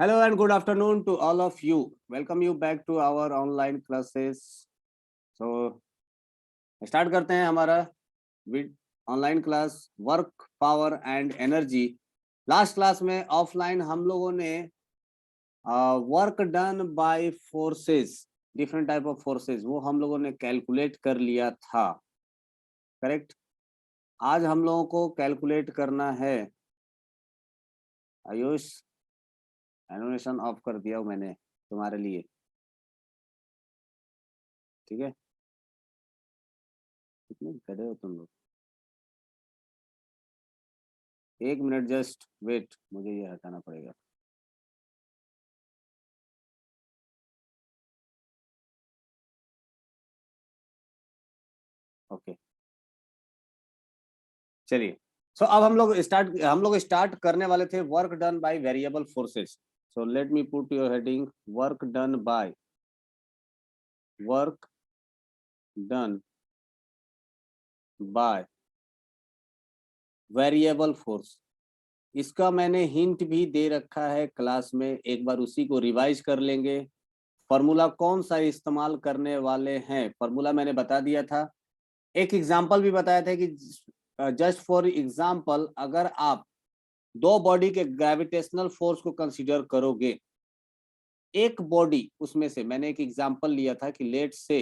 Hello and good afternoon to all of you. Welcome you back to our online classes. So start करते हैं हमारा online class work power and energy. Last class में offline हम लोगों ने work done bye forces, different type of forces, वो हम लोगों ने कैलकुलेट कर लिया था, करेक्ट। आज हम लोगों को कैलकुलेट करना है, आयुष एनिमेशन ऑफ कर दिया हूं मैंने तुम्हारे लिए, ठीक है। कितने गधे हो तुम लोग। एक मिनट जस्ट वेट, मुझे ये हटाना पड़ेगा। ओके चलिए। सो अब हम लोग स्टार्ट करने वाले थे work done by variable forces. So let me put your heading work done by variable force. इसका मैंने हिंट भी दे रखा है क्लास में, एक बार उसी को रिवाइज कर लेंगे। फॉर्मूला कौन सा इस्तेमाल करने वाले हैं, फॉर्मूला मैंने बता दिया था। एक एग्जांपल भी बताया था कि जस्ट फॉर एग्जांपल अगर आप दो बॉडी के ग्रेविटेशनल फोर्स को कंसीडर करोगे, एक बॉडी उसमें से मैंने एक एग्जांपल लिया था कि लेट से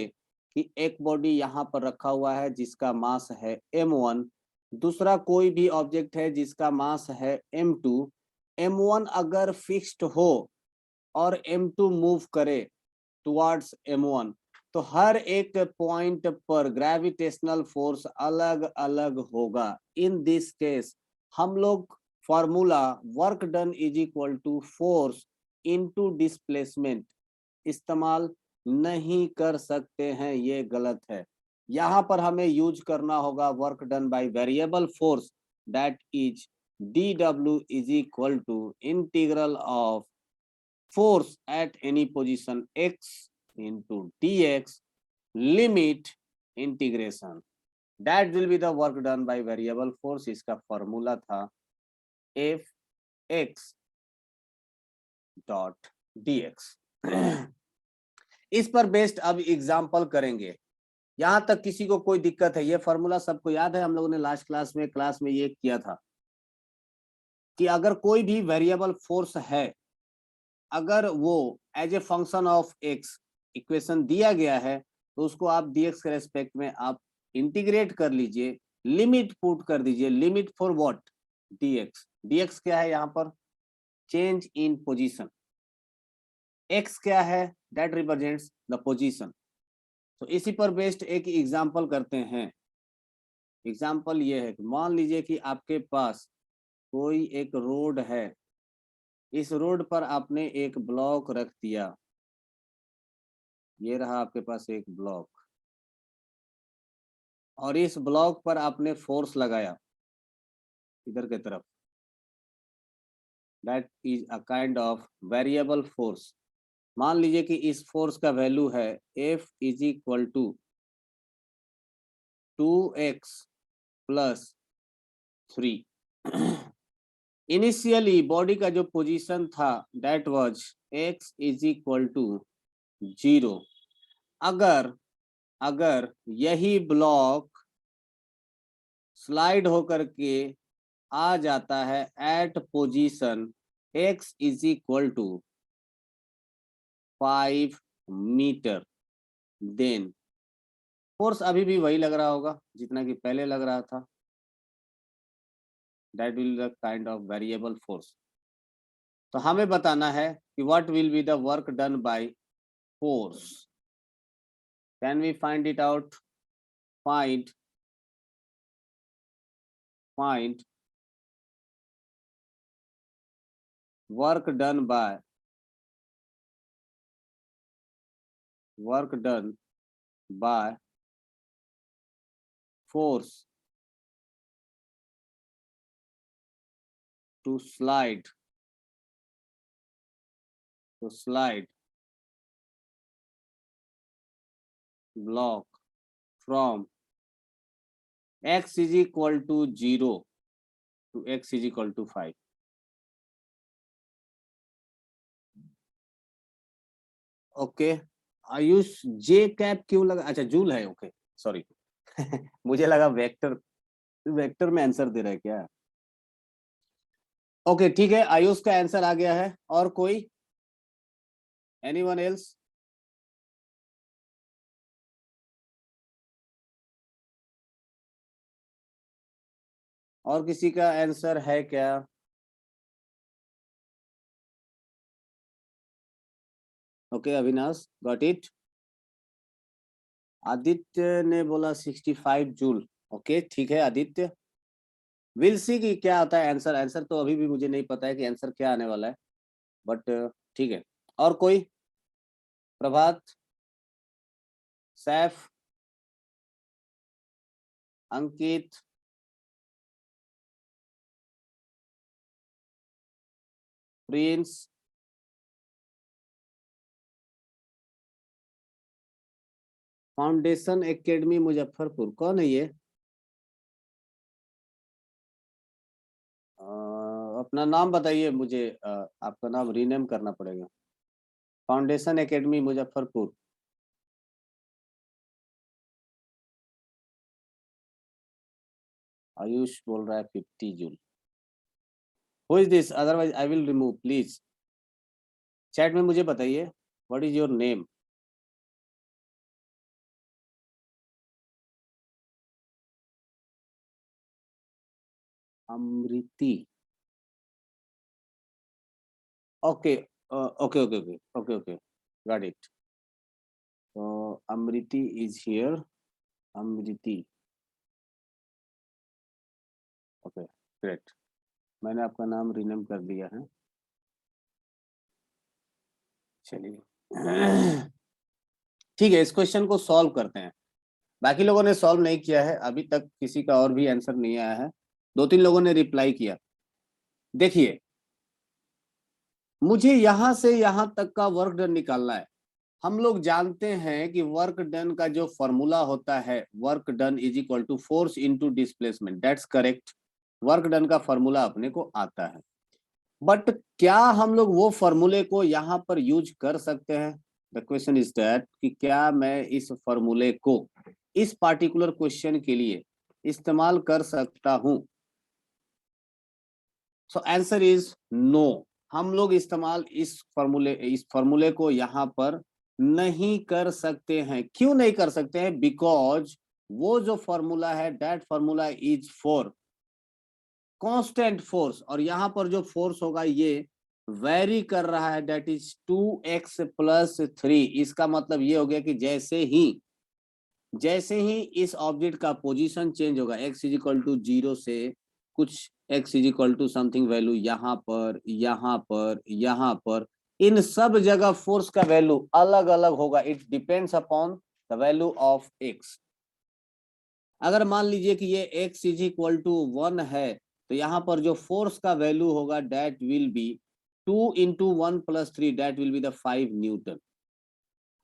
कि एक बॉडी यहाँ पर रखा हुआ है जिसका मास है m1, दूसरा कोई भी ऑब्जेक्ट है जिसका मास है m2। m1 अगर फिक्स्ड हो और m2 मूव करे टुवर्ड्स m1, तो हर एक पॉइंट पर ग्रेविटेशनल फोर्स अलग अलग होगा। इन दिस केस हम लोग formula work done is equal to force into displacement इस्तेमाल नहीं कर सकते हैं, ये गलत है। यहाँ पर हमें यूज करना होगा work done by variable force, that is dw is equal to integral of force at any position x into dx limit integration, that will be the work done by variable force। इसका formula था f x dot dx। इस पर based अब example करेंगे। यहां तक किसी को कोई दिक्कत है? ये फॉर्मूला सबको याद है, हम लोगों ने लास्ट क्लास में ये किया था कि अगर कोई भी वेरिएबल फोर्स है, अगर वो as a function of X equation दिया गया है, तो उसको आप dx के रेस्पेक्ट में आप इंटीग्रेट कर लीजिए, लिमिट पुट कर दीजिए। Limit for what? dx। dx क्या है यहाँ पर? Change in position. x क्या है? That represents the position. तो इसी पर बेस्ड एक एग्जांपल करते हैं। एग्जांपल ये है कि मान लीजिए कि आपके पास कोई एक रोड है, इस रोड पर आपने एक ब्लॉक रख दिया, ये रहा आपके पास एक ब्लॉक, और इस ब्लॉक पर आपने फोर्स लगाया इधर की तरफ, that is a kind of variable force. मान लीजिए कि इस फोर्स का वैल्यू है F is equal to 2x plus 3। Initially body का जो पोजीशन था that was x is equal to 0। अगर अगर यही ब्लॉक स्लाइड होकर के आ जाता है at position x is equal to 5 metre, then force अभी भी वही लग रहा होगा जितना कि पहले लग रहा था, that will the kind of variable force. तो हमें बताना है कि what will be the work done by force. Can we find it out? Find work done by force to slide block from x is equal to 0 to x is equal to 5। Okay Ayush J cap क्यों लगा, अच्छा joule है, okay sorry मुझे लगा vector, vector में answer दे रहा है क्या। ओके ठीक है, आयुष का आंसर आ गया है। और कोई, एनीवन एल्स? और किसी का आंसर है क्या? Okay Avinash got it. Aditya ने बोला 65 जूल। ओके ठीक है आदित्य, विल सी की क्या आता है आंसर। आंसर तो अभी भी मुझे नहीं पता है कि आंसर क्या आने वाला है, बट ठीक है। और कोई? प्रभात, सैफ, अंकित, प्रिंस, फाउंडेशन एकेडमी मुजफ्फरपुर, कौन है ये? अपना नाम बताइए मुझे, आपका नाम रीनेम करना पड़ेगा। Foundation academy Muzaffarpur. आयुष बोल रहा है 50 joule. Who is this, otherwise I will remove please. Chat में मुझे बताइए what is your name. Amriti, okay okay okay okay okay okay, got it. तो Amriti is here, Amriti, okay great. मैंने आपका नाम रीनेम कर दिया है। चलिए ठीक है, इस क्वेश्चन को सॉल्व करते हैं। बाकी लोगों ने सॉल्व नहीं किया है अभी तक, किसी का और भी आंसर नहीं आया है। दो तीन लोगों ने रिप्लाई किया। देखिए, मुझे यहां से यहां तक का वर्क डन निकालना है। हम लोग जानते हैं कि वर्क डन का जो फॉर्मूला होता है, work done is equal to force into displacement, that's correct. Work done का फॉर्मूला अपने को आता है। बट क्या हम लोग वो फॉर्मूले को यहाँ पर यूज कर सकते हैं? द क्वेश्चन इज दैट कि क्या मैं इस फॉर्मूले को इस पार्टिकुलर क्वेश्चन के लिए इस्तेमाल कर सकता हूं? So answer is no. हम लोग इस्तेमाल इस फॉर्मूले को यहाँ पर नहीं कर सकते हैं। क्यों नहीं कर सकते हैं? बिकॉज वो जो फॉर्मूला है, that formula is for constant force, और यहाँ पर जो फोर्स होगा ये वेरी कर रहा है, दैट इज 2x+3। इसका मतलब ये हो गया कि जैसे ही इस ऑब्जेक्ट का पोजीशन चेंज होगा, x इज इक्वल टू 0 से कुछ x is equal to something value, यहाँ पर यहाँ पर यहाँ पर, इन सब जगह फोर्स का वैल्यू अलग अलग होगा। It depends upon the value of x। अगर मान लीजिए कि ये x इज इक्वल टू 1 है, तो यहाँ पर जो फोर्स का वैल्यू होगा that will B 2 × 1 + 3, that will be the 5 Newton.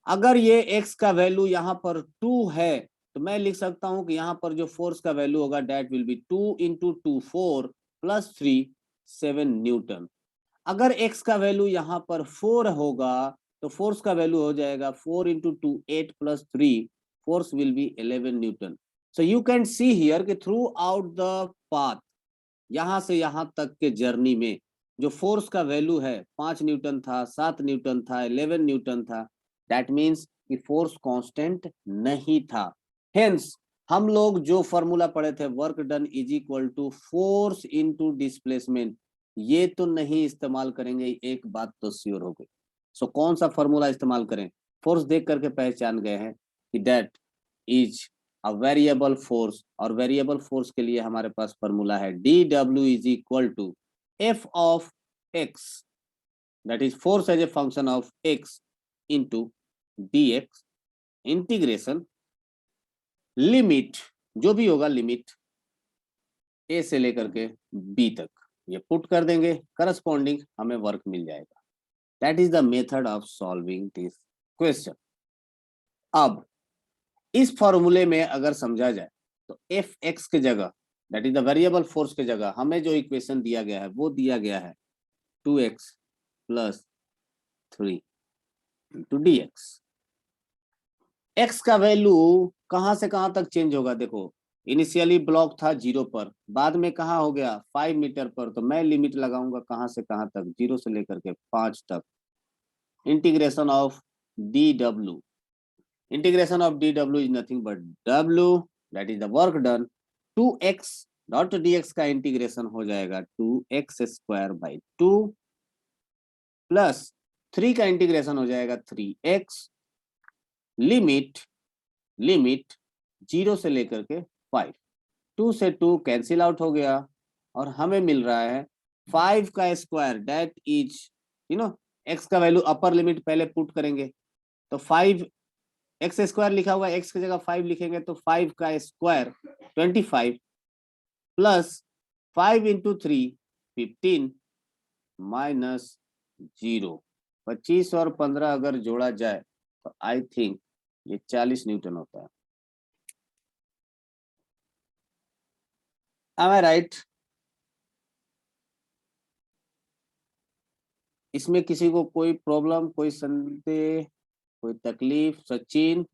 अगर ये x का वैल्यू यहाँ पर 2 है, तो मैं लिख सकता हूं कि यहाँ पर जो फोर्स का वैल्यू होगा दैट विल बी 2 × 2 4 + 3 7 न्यूटन। अगर x का वैल्यू यहाँ पर 4 होगा, तो फोर्स का वैल्यू हो जाएगा 4 × 2 8 + 3, force will B 11 Newton. So you can see here कि थ्रू आउट द पाथ, यहां से यहां तक के जर्नी में जो फोर्स का वैल्यू है 5 न्यूटन था, 7 न्यूटन था, 11 न्यूटन था, दैट मीन्स कि फोर्स कांस्टेंट नहीं था। हेंस हम लोग जो फॉर्मूला पढ़े थे, work done is equal to force into displacement, ये तो नहीं इस्तेमाल करेंगे। एक बात तो श्योर हो गई। सो कौन सा फॉर्मूला इस्तेमाल करें? फोर्स देख करके पहचान गए हैं कि that is a variable force, और वेरिएबल फोर्स के लिए हमारे पास फॉर्मूला है dw is equal to f of x, that is force as a function of x into dx, integration limit, जो भी होगा लिमिट a से लेकर के b तक, ये पुट कर देंगे, करस्पॉन्डिंग हमें वर्क मिल जाएगा। That is the method of solving this question. अब इस फॉर्मूले में अगर समझा जाए तो एफ एक्स के जगह, that is the variable force के जगह, हमें जो इक्वेशन दिया गया है वो दिया गया है 2x + 3। Into D x. X का वैल्यू कहां से कहां तक चेंज होगा? देखो, इनिशियली ब्लॉक था 0 पर, बाद में कहाँ हो गया 5 मीटर पर, तो मैं लिमिट लगाऊंगा कहां से कहां तक, 0 से लेकर के 5 तक। Integration of D W, integration of dw is nothing but w, that is the work done, 2x dot dx का इंटीग्रेशन हो जाएगा 2x स्क्वायर बाई 2 प्लस 3 का इंटीग्रेशन हो जाएगा 3x, लिमिट लिमिट 0 से लेकर के 5, 2 से 2 कैंसिल आउट हो गया और हमें मिल रहा है 5 का स्क्वायर, दैट इज x का वैल्यू अपर लिमिट पहले पुट करेंगे तो 5, एक्स स्क्वायर लिखा हुआ, एक्स की जगह 5 लिखेंगे तो 5 का स्क्वायर 25 प्लस 5 इंटू 3 15 माइनस 0। 25 और 15 अगर जोड़ा जाए तो आई थिंक ये 40 न्यूटन होता है। Am I right? इसमें किसी को कोई प्रॉब्लम, कोई संदेह, कोई तकलीफ? सचिन,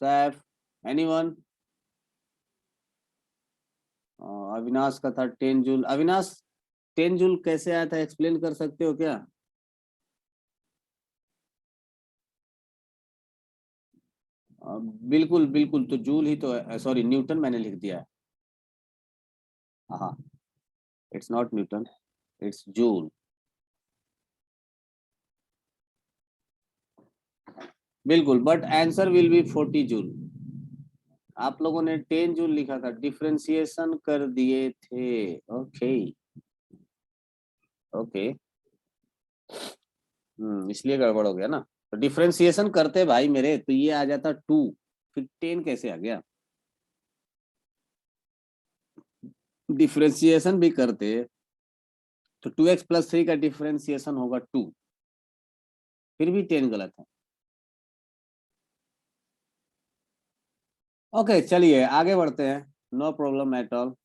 सैफ, एनीवन? अविनाश का था 10 जूल। अविनाश, 10 जूल कैसे आया था, एक्सप्लेन कर सकते हो क्या? बिल्कुल बिल्कुल, तो जूल ही तो है, सॉरी न्यूटन मैंने लिख दिया है। हाँ, it's not newton, it's joule. बिल्कुल, but answer will be 40 joule. आप लोगों ने 10 जूल लिखा था, डिफरेंशिएशन कर दिए थे। ओके ओके, इसलिए गड़बड़ हो गया ना। तो डिफरेंशिएशन करते भाई मेरे, तो ये आ जाता 2, फिर 10 कैसे आ गया? डिफरेंशिएशन भी करते तो 2x प्लस 3 का डिफरेंशिएशन होगा 2, फिर भी 10 गलत है। ओके चलिए आगे बढ़ते हैं, no problem at all.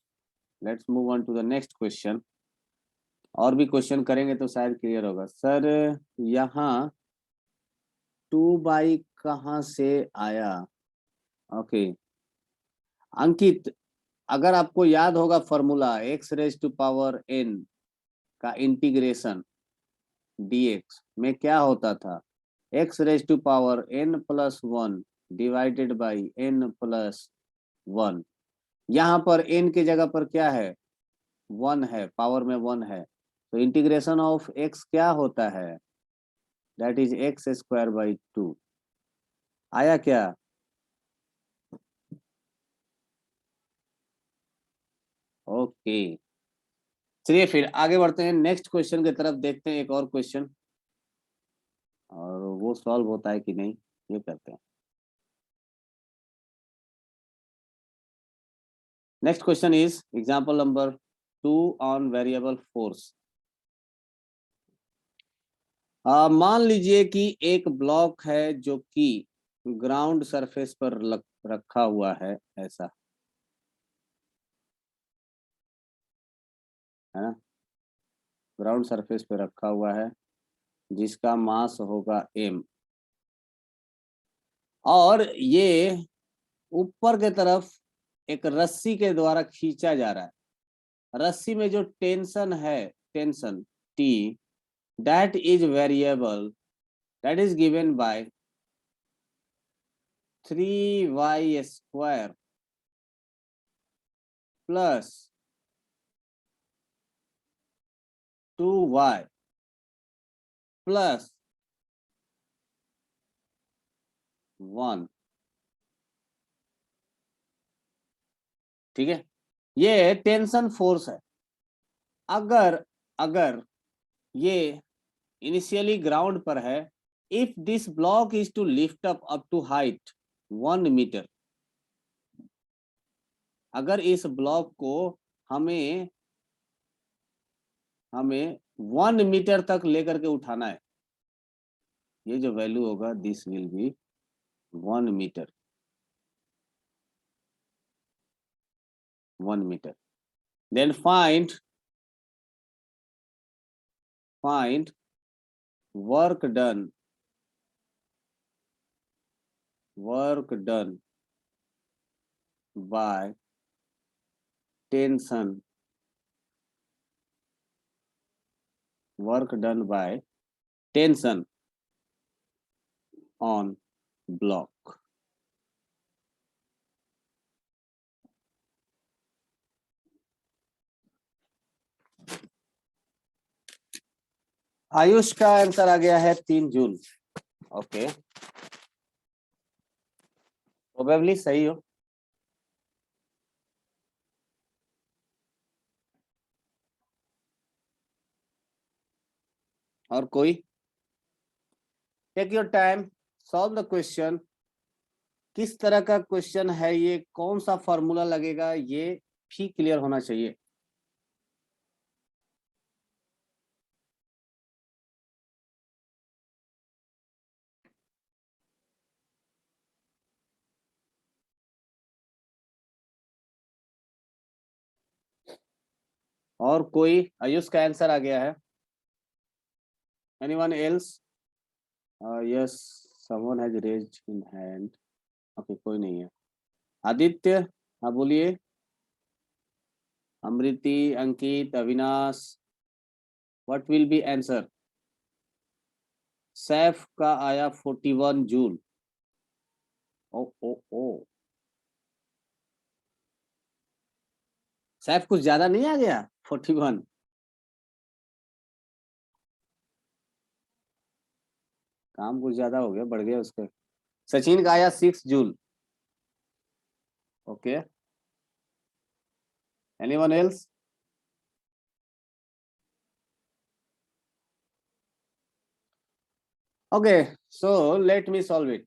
Let's move on to the next question. और भी क्वेश्चन करेंगे तो शायद क्लियर होगा। सर यहाँ 2 बाई कहाँ से आया? ओके अंकित, अगर आपको याद होगा formula X raise to power n का इंटीग्रेशन dx में क्या होता था, X raise to power n plus 1 divided by n plus 1। यहाँ पर n की जगह पर क्या है, 1 है, पावर में 1 है, तो इंटीग्रेशन ऑफ x क्या होता है, that is x square by 2। आया क्या? ओके चलिए फिर आगे बढ़ते हैं, नेक्स्ट क्वेश्चन की तरफ देखते हैं, एक और क्वेश्चन, और वो सॉल्व होता है कि नहीं ये करते हैं। Next question is example number 2 on variable force. मान लीजिए कि एक ब्लॉक है जो कि ग्राउंड सरफेस पर रखा हुआ है, ऐसा है ना, ग्राउंड सरफेस पे रखा हुआ है जिसका मास होगा m, और ये ऊपर के तरफ एक रस्सी के द्वारा खींचा जा रहा है। रस्सी में जो टेंशन है, tension T, that is variable, that is given by 3y square plus 2y plus 1। ठीक है, ये टेंशन फोर्स है। अगर अगर ये इनिशियली ग्राउंड पर है, if this block is to lift up to height 1 metre, अगर इस ब्लॉक को हमें हमें 1 मीटर तक लेकर के उठाना है, ये जो वैल्यू होगा this will be 1 metre, 1 metre. Then find work done work done by tension, work done by tension on block. Ayush का आंसर आ गया है 3 जून। ओके, प्रोबेबली सही हो। और कोई? Take your time, solve the question. किस तरह का क्वेश्चन है ये, कौन सा फॉर्मूला लगेगा, ये भी क्लियर होना चाहिए। और कोई? आयुष का आंसर आ गया है। Anyone else? Yes, someone has raised in hand. Okay, कोई नहीं है। आदित्य, हाँ बोलिए। Amriti, Ankit, Avinash, what will be answer? Saif का आया 41 जूल। ओ ओ ओ, सैफ कुछ ज्यादा नहीं आ गया 41? काम कुछ ज्यादा हो गया, बढ़ गया उसके। सचिन का आया 6 joule. Okay, anyone else? Okay, so let me solve it.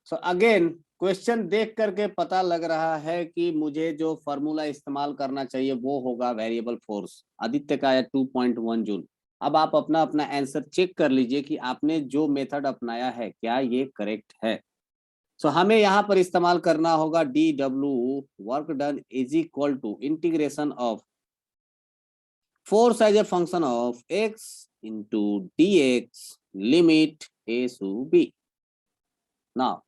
So again, question देख करके पता लग रहा है कि मुझे जो फॉर्मूला इस्तेमाल करना चाहिए वो होगा वेरिएबल फोर्स। आदित्य का आया 2.1 जूल। अब आप अपना अपना आंसर चेक कर लीजिए कि आपने जो मेथड अपनाया है क्या ये करेक्ट है। सो हमें यहाँ पर इस्तेमाल करना होगा D W, work done is equal to integration of force as a function of X into D X limit A to B. Now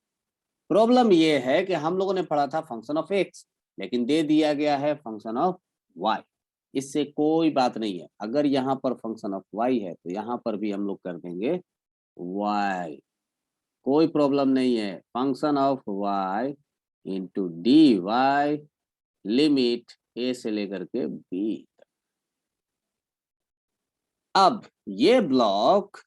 problem ये है कि हम लोगों ने पढ़ा था फंक्शन ऑफ एक्स, लेकिन दे दिया गया है फंक्शन ऑफ वाई। इससे कोई बात नहीं है, अगर यहाँ पर फंक्शन ऑफ वाई है तो यहाँ पर भी हम लोग कर देंगे वाई, कोई प्रॉब्लम नहीं है। Function of y into D y limit a से लेकर के बी। अब ये ब्लॉक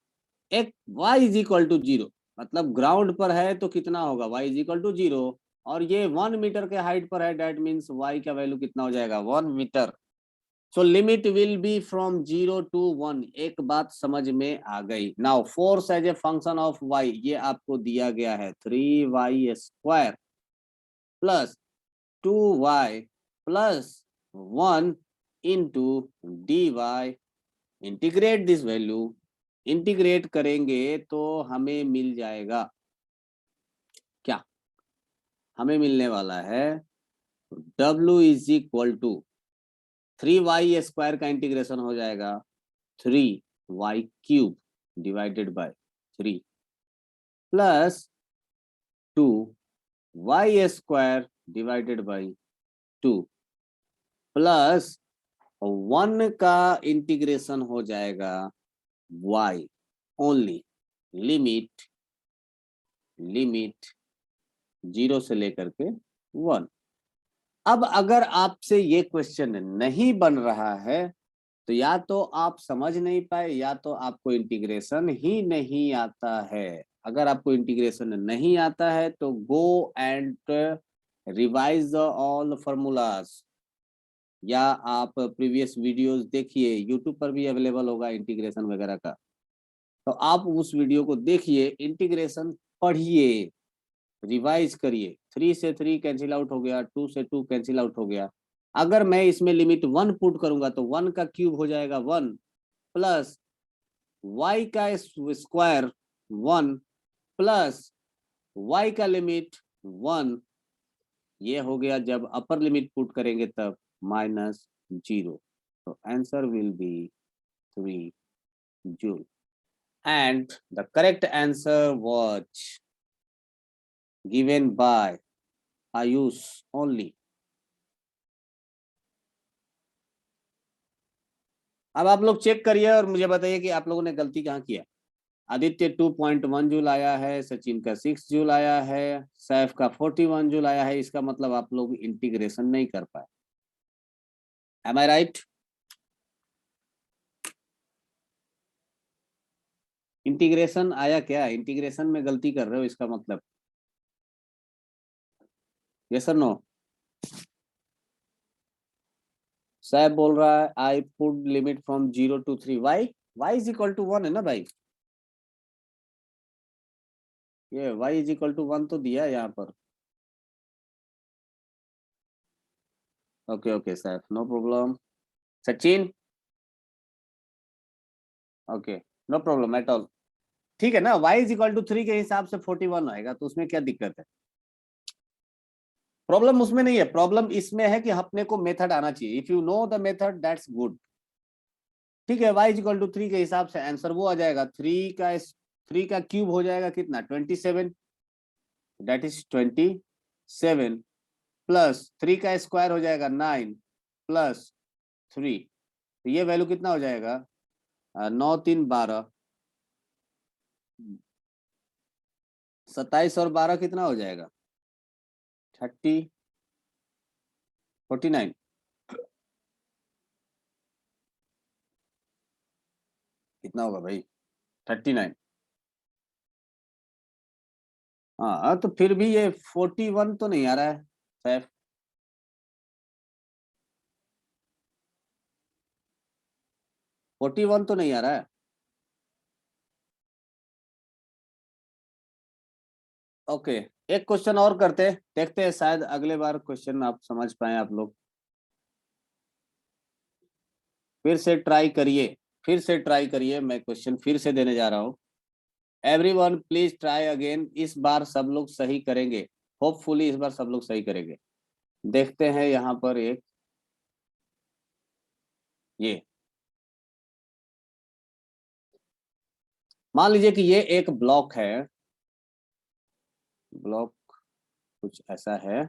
एक y इज इक्वल टू 0, मतलब ग्राउंड पर है तो कितना होगा, y इज इक्वल टू 0, और ये 1 मीटर के हाइट पर है, डेट मीन्स y का वैल्यू कितना हो जाएगा, 1 metre. So limit will be from 0 to 1। एक बात समझ में आ गई। Now force as a function of y, ये आपको दिया गया है 3y² plus 2y plus 1 into D Y. Integrate this value, integrate करेंगे तो हमें मिल जाएगा क्या, हमें मिलने वाला है W is equal to 3y² का इंटीग्रेशन हो जाएगा 3y³ divided by 3 plus 2y² divided by 2 plus 1 का इंटीग्रेशन हो जाएगा y ओनली, लिमिट 0 से लेकर के 1। अब अगर आपसे ये क्वेश्चन नहीं बन रहा है तो या तो आप समझ नहीं पाए या तो आपको इंटीग्रेशन ही नहीं आता है। अगर आपको इंटीग्रेशन नहीं आता है तो go and revise all formulas, या आप प्रीवियस वीडियोस देखिए, यूट्यूब पर भी अवेलेबल होगा इंटीग्रेशन वगैरह का, तो आप उस वीडियो को देखिए, इंटीग्रेशन पढ़िए, रिवाइज करिए। 3 से 3 कैंसिल आउट हो गया, 2 से 2 कैंसिल आउट हो गया। अगर मैं इसमें लिमिट 1 पुट करूंगा तो 1 का क्यूब हो जाएगा 1 प्लस y का स्क्वायर 1 प्लस y का लिमिट 1, ये हो गया। जब अपर लिमिट पुट करेंगे तब -0। तो answer will B 3 joule and the correct answer was given by Ayush only. अब आप लोग चेक करिए और मुझे बताइए कि आप लोगों ने गलती कहाँ किया। आदित्य 2.1 जूल आया है, सचिन का 6 जूल आया है, सैफ का 41 जूल आया है। इसका मतलब आप लोग इंटीग्रेशन नहीं कर पाए। M I right? इंटीग्रेशन आया क्या? इंटीग्रेशन में गलती कर रहे हो इसका मतलब। यस और नो? सैफ बोल रहा है I put limit from 0 to 3। Y is equal to 1 है ना भाई। ये वाई इज इक्वल टू 1 तो दिया है यहाँ पर। Okay okay Saif, no problem. Sachin, okay, no problem at all. ठीक है ना, y इज इक्वल टू 3 के हिसाब से 41 आएगा, तो उसमें क्या दिक्कत है? प्रॉब्लम उसमें नहीं है, प्रॉब्लम इसमें है कि अपने को मेथड आना चाहिए। If you know the method that's good. ठीक है, y इज इक्वल टू 3 के हिसाब से आंसर वो आ जाएगा। 3 का क्यूब हो जाएगा कितना? 27। दैट इज 27 प्लस 3 का स्क्वायर हो जाएगा 9 प्लस 3। तो ये वैल्यू कितना हो जाएगा? 9 3 12। 27 और 12 कितना हो जाएगा? 49। कितना होगा भाई? 39। हाँ तो फिर भी ये 41 तो नहीं आ रहा है सैफ। 41 तो नहीं आ रहा है। ओके, एक क्वेश्चन और करते, देखते हैं शायद अगले बार क्वेश्चन आप समझ पाए आप लोग। फिर से ट्राई करिए, फिर से ट्राई करिए, मैं क्वेश्चन फिर से देने जा रहा हूँ। Everyone please try again. इस बार सब लोग सही करेंगे, होपफुली इस बार सब लोग सही करेंगे। देखते हैं यहाँ पर एक, ये मान लीजिए कि ये एक ब्लॉक है। ब्लॉक कुछ ऐसा है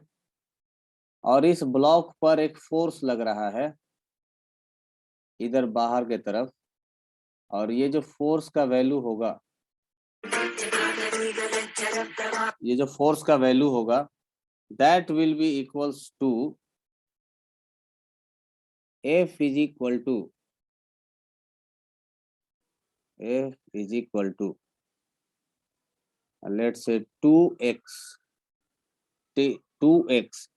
और इस ब्लॉक पर एक फोर्स लग रहा है इधर बाहर के तरफ, और ये जो फोर्स का वैल्यू होगा, ये जो फोर्स का वैल्यू होगा that will be equals to F is equal to let's say 2x 2x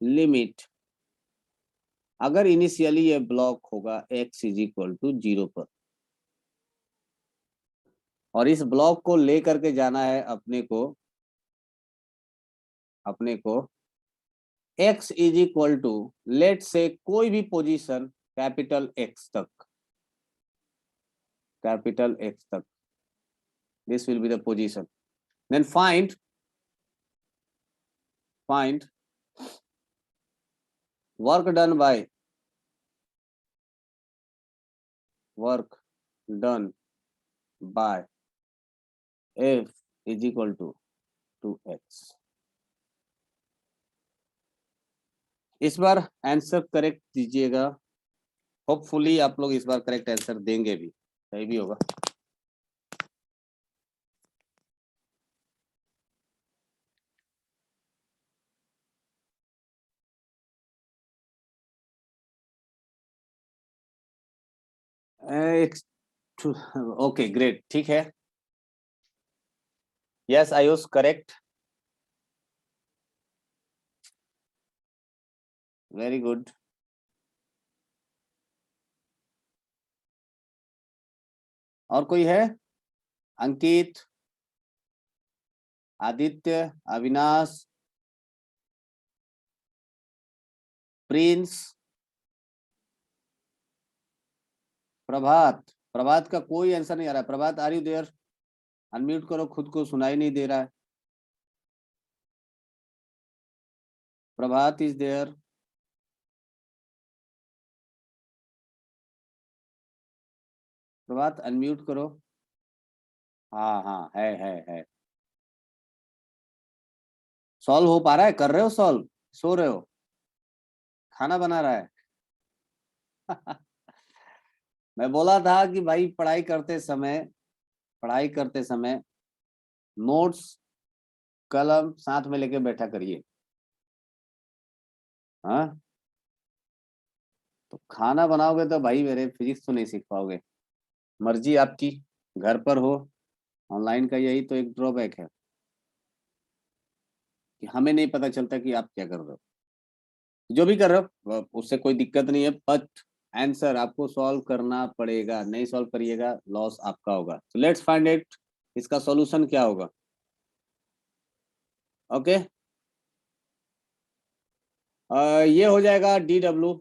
limit. अगर इनिशियली ये ब्लॉक होगा x इज इक्वल टू 0 पर, और इस ब्लॉक को लेकर के जाना है अपने को x is equal to let say कोई भी पोजीशन कैपिटल X तक, this will be the position. Then find work done by F is equal to 2x। इस बार आंसर करेक्ट दीजिएगा, होपफुली आप लोग इस बार करेक्ट आंसर देंगे भी, सही भी होगा। ओके ग्रेट, ठीक है। Yes Ayush correct, very good. और कोई है? अंकित, आदित्य, अविनाश, प्रिंस, प्रभात। प्रभात का कोई आंसर नहीं आ रहा है। प्रभात आर यू देयर? अनम्यूट करो, खुद को सुनाई नहीं दे रहा है। प्रभात इज देयर? प्रभात अनम्यूट करो। हाँ हाँ है। सॉल्व हो पा रहा है? कर रहे हो सॉल्व? सो रहे हो? खाना बना रहा है? मैं बोला था कि भाई पढ़ाई करते समय नोट्स कलम साथ में लेके बैठा करिए। हाँ, तो खाना बनाओगे तो भाई मेरे फिजिक्स तो नहीं सीख पाओगे। मर्जी आपकी, घर पर हो। ऑनलाइन का यही तो एक ड्रॉबैक है कि हमें नहीं पता चलता कि आप क्या कर रहे हो। जो भी कर रहे हो उससे कोई दिक्कत नहीं है, बट आंसर आपको सॉल्व करना पड़ेगा। नहीं सॉल्व करिएगा, लॉस आपका होगा। तो लेट्स फाइंड इट, इसका सॉल्यूशन क्या होगा। ओके, ये हो जाएगा DW,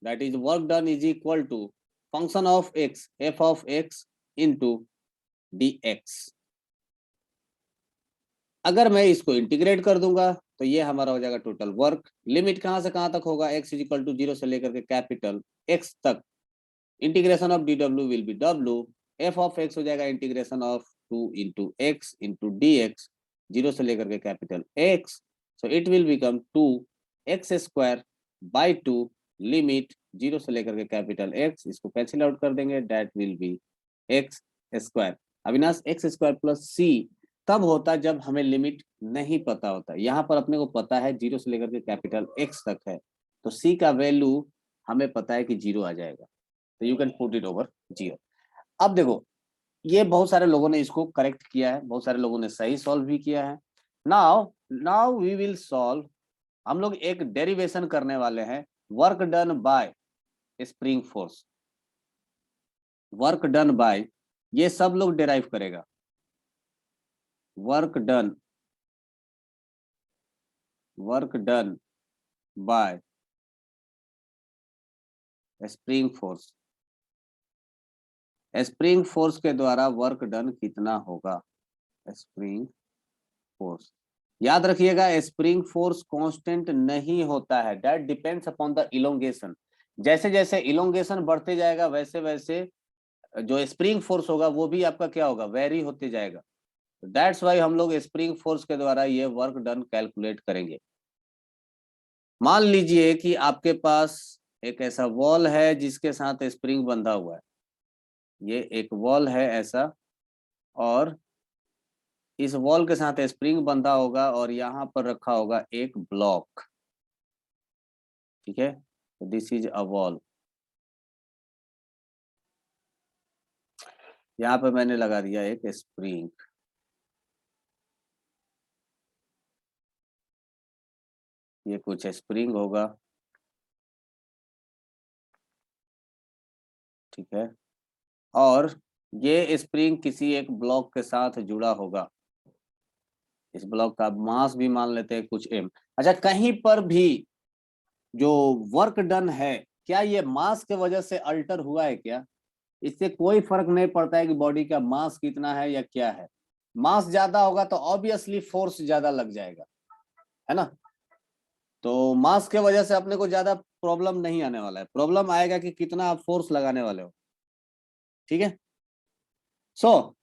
that is work done is equal to function of X F of X into dx। अगर मैं इसको इंटीग्रेट कर दूंगा तो ये हमारा हो जाएगा टोटल वर्क। लिमिट कहां से कहां तक होगा? x इज इक्वल टू 0 से लेकर के कैपिटल x तक। Integration of DW will be W, f of x हो जाएगा integration of 2 into x into D x, 0 से लेकर के capital x। So it will become 2x² by 2 limit 0 से लेकर के कैपिटल x, इसको कैंसिल आउट कर देंगे, that will B x²। Avinash x² plus c तब होता जब हमें लिमिट नहीं पता होता। यहाँ पर अपने को पता है 0 से लेकर के कैपिटल x तक है, तो c का वैल्यू हमें पता है कि 0 आ जाएगा, तो you can put it over 0। अब देखो, ये बहुत सारे लोगों ने इसको करेक्ट किया है, बहुत सारे लोगों ने सही सॉल्व भी किया है। Now now we will solve. हम लोग एक डेरिवेशन करने वाले हैं, work done by spring force. Work done by, ये सब लोग डेराइव करेगा। Work done by spring force. Spring force के द्वारा वर्क डन कितना होगा? स्प्रिंग फोर्स, याद रखिएगा स्प्रिंग फोर्स कांस्टेंट नहीं होता है, that depends upon the elongation. जैसे जैसे इलोंगेशन बढ़ते जाएगा वैसे वैसे जो स्प्रिंग फोर्स होगा वो भी आपका क्या होगा? वेरी होते जाएगा। दैट्स वाई हम लोग स्प्रिंग फोर्स के द्वारा ये वर्क डन कैलकुलेट करेंगे। मान लीजिए कि आपके पास एक ऐसा वॉल है जिसके साथ स्प्रिंग बंधा हुआ है। ये एक वॉल है ऐसा, और इस वॉल के साथ स्प्रिंग बंधा होगा और यहाँ पर रखा होगा एक ब्लॉक। ठीक है, दिस इज अ वॉल। यहाँ पे मैंने लगा दिया एक स्प्रिंग। ये कुछ स्प्रिंग होगा, ठीक है, और ये स्प्रिंग किसी एक ब्लॉक के साथ जुड़ा होगा। इस ब्लॉक का मास भी मान लेते हैं कुछ m। अच्छा, कहीं पर भी जो वर्क डन है, क्या ये मास के वजह से अल्टर हुआ है क्या? इससे कोई फर्क नहीं पड़ता है कि बॉडी का मास कितना है या क्या है। मास ज्यादा होगा तो ऑब्वियसली फोर्स ज्यादा लग जाएगा, है ना। तो मास के वजह से अपने को ज्यादा प्रॉब्लम नहीं आने वाला है, प्रॉब्लम आएगा कि कितना आप फोर्स लगाने वाले हो। ठीक है, सो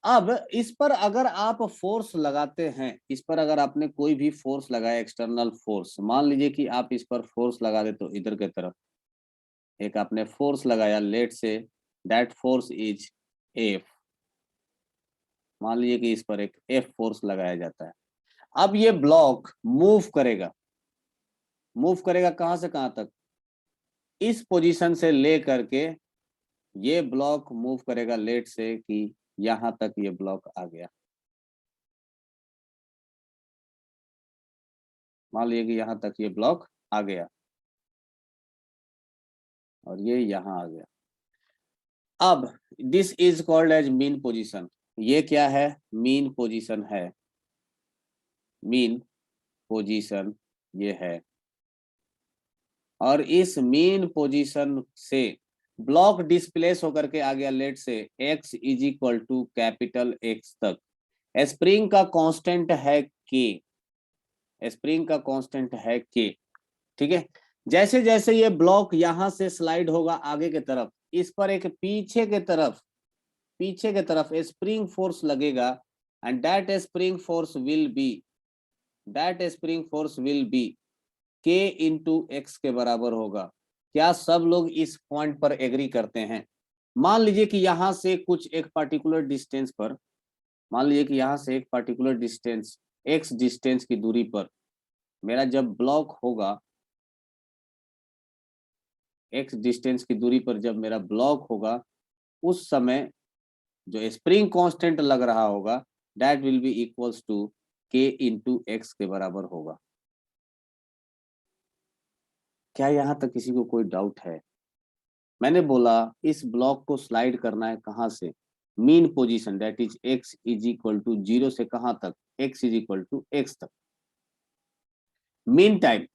अब इस पर अगर आप फोर्स लगाते हैं, इस पर अगर आपने कोई भी फोर्स लगाया, एक्सटर्नल फोर्स, मान लीजिए कि आप इस पर फोर्स लगा दे तो इधर की तरफ एक आपने फोर्स लगाया, late say that force is F. मान लीजिए कि इस पर एक एफ फोर्स लगाया जाता है। अब ये ब्लॉक मूव करेगा, मूव करेगा कहां से कहां तक? इस पोजीशन से ले करके ये ब्लॉक मूव करेगा, लेट से कि यहां तक ये ब्लॉक आ गया। मान लीजिए कि यहां तक ये ब्लॉक आ गया और ये यहां आ गया। अब this is called as mean position. ये क्या है? मीन पोजीशन है, मीन पोजीशन ये है। और इस मीन पोजीशन से ब्लॉक डिस्प्लेस होकर के आ गया, let say x is equal to capital X तक। स्प्रिंग का कांस्टेंट है k, स्प्रिंग का कांस्टेंट है k। ठीक है, जैसे जैसे ये ब्लॉक यहां से स्लाइड होगा आगे के तरफ, इस पर एक पीछे के तरफ स्प्रिंग फोर्स लगेगा, and that spring force will B that spring force will B K into X के बराबर होगा। क्या सब लोग इस पॉइंट पर एग्री करते हैं? मान लीजिए कि यहां से कुछ एक पार्टिकुलर डिस्टेंस पर, मान लीजिए कि यहां से एक पार्टिकुलर डिस्टेंस x डिस्टेंस की दूरी पर मेरा जब ब्लॉक होगा, x डिस्टेंस की दूरी पर जब मेरा ब्लॉक होगा, उस समय जो स्प्रिंग कांस्टेंट लग रहा होगा that will be equals to K into X के बराबर होगा। क्या यहां तक किसी को कोई डाउट है? मैंने बोला इस ब्लॉक को स्लाइड करना है कहां से, mean position that is x is equal to 0 से कहां तक, x is equal to x तक। मीन टाइम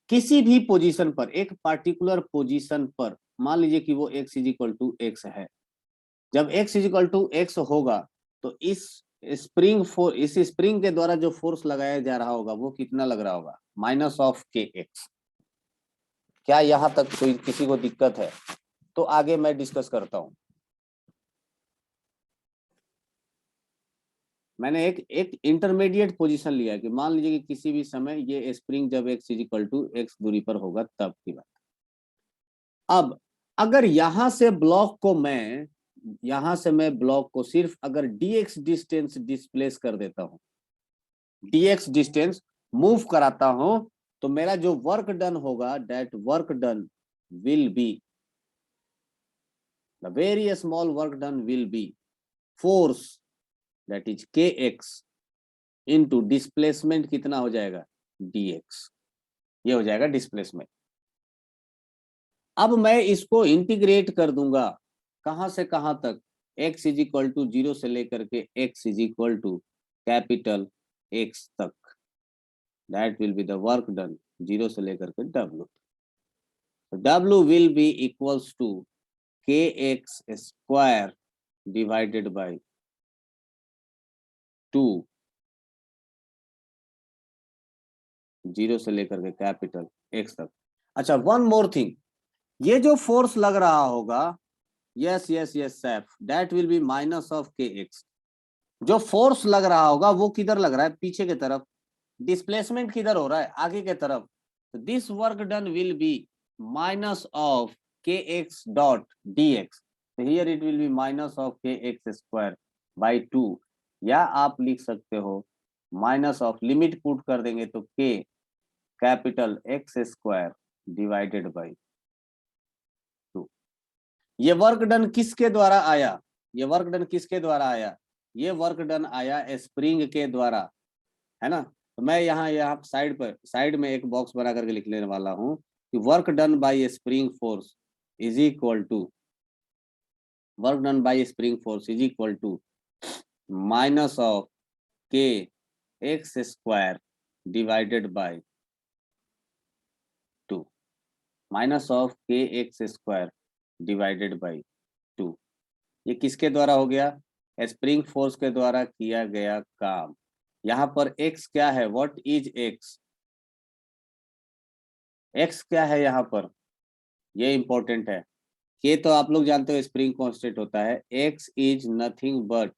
किसी भी पोजीशन पर, एक पार्टिकुलर पोजीशन पर मान लीजिए कि वो x is equal to x है। जब x is equal to x होगा तो इस स्प्रिंग के द्वारा जो फोर्स लगाया जा रहा होगा वो कितना लग रहा होगा, माइनस ऑफ kx। क्या यहां तक कोई किसी को दिक्कत है? तो आगे मैं डिस्कस करता हूं। मैंने एक इंटरमीडिएट पोजीशन लिया कि मान लीजिए कि किसी भी समय ये स्प्रिंग जब x is equal to x दूरी पर होगा तब की बात। अब अगर यहां से ब्लॉक को सिर्फ अगर dx डिस्टेंस डिस्प्लेस कर देता हूं, dx डिस्टेंस मूव कराता हूं, तो मेरा जो वर्क डन होगा that work done will be, the very small work done will be force that is kx into displacement कितना हो जाएगा, dx। ये हो जाएगा डिस्प्लेसमेंट। अब मैं इसको इंटीग्रेट कर दूंगा कहां से कहां तक, x इज इक्वल टू 0 से लेकर के x is equal to capital X तक। That will be the work done 0 से लेकर के W। W will be equals to kx square divided by 2, 0 से लेकर के कैपिटल X तक। अच्छा, वन मोर थिंग, ये जो फोर्स लग रहा होगा, yes yes yes Saif, that will B minus of kx। जो फोर्स लग रहा होगा वो किधर लग रहा है, पीछे की तरफ। डिस्प्लेसमेंट किधर हो रहा है, आगे की तरफ। This work done will be minus of kx dot dx। Here it will be minus of kx square by 2, या आप लिख सकते हो माइनस ऑफ, लिमिट पुट कर देंगे तो k capital x square divided by 2। ये वर्क डन किसके द्वारा आया, ये वर्क डन किसके द्वारा आया, ये वर्क डन आया स्प्रिंग के द्वारा, है ना। तो मैं यहाँ साइड में एक बॉक्स बना करके लिख लेने वाला हूँ कि work done by spring force is equal to, work done by spring force is equal to minus of के x square divided by 2, minus of के एक्स स्क्वायर डिवाइडेड बाय 2। ये किसके द्वारा हो गया, स्प्रिंग फोर्स के द्वारा किया गया काम। यहाँ पर x क्या है, व्हाट इज x, x क्या है यहाँ पर, ये इंपॉर्टेंट है। k तो आप लोग जानते हो स्प्रिंग कांस्टेंट होता है, x is nothing but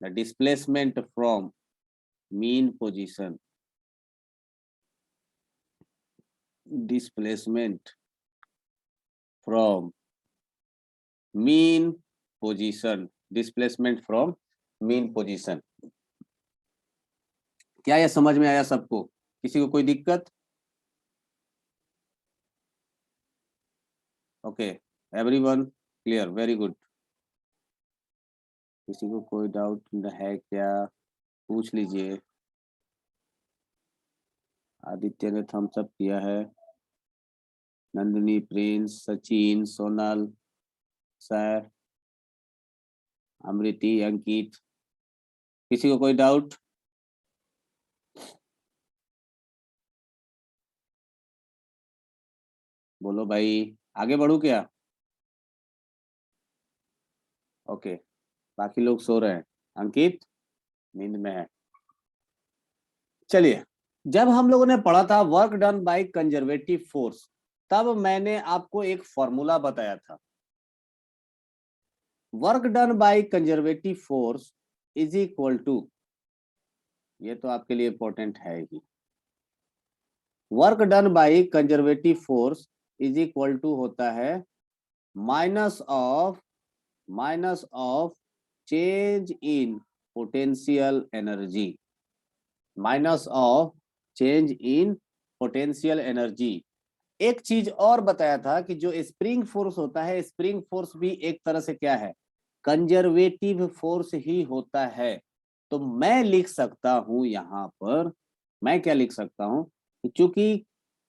the displacement from mean position, displacement from mean position, displacement from mean position. क्या यह समझ में आया सबको, किसी को कोई दिक्कत? Okay, everyone clear, very good. किसी को कोई डाउट है क्या, पूछ लीजिए। आदित्य ने थम्स अप किया है, नंदिनी, प्रिंस, सचिन, सोनल, सर, अमृति, अंकित, किसी को कोई डाउट? बोलो भाई, आगे बढ़ू क्या? ओके, बाकी लोग सो रहे हैं, अंकित नींद में है। चलिए, जब हम लोगों ने पढ़ा था work done by conservative force, तब मैंने आपको एक फॉर्मूला बताया था, work done by conservative force is equal to ये तो आपके लिए इंपॉर्टेंट है ही। Work done by conservative force is equal to होता है minus of change in potential energy, minus of change in potential energy. एक चीज और बताया था कि जो स्प्रिंग फोर्स होता है, स्प्रिंग फोर्स भी एक तरह से क्या है, कंजर्वेटिव फोर्स ही होता है। तो मैं लिख सकता हूं यहां पर, मैं क्या लिख सकता हूं, क्योंकि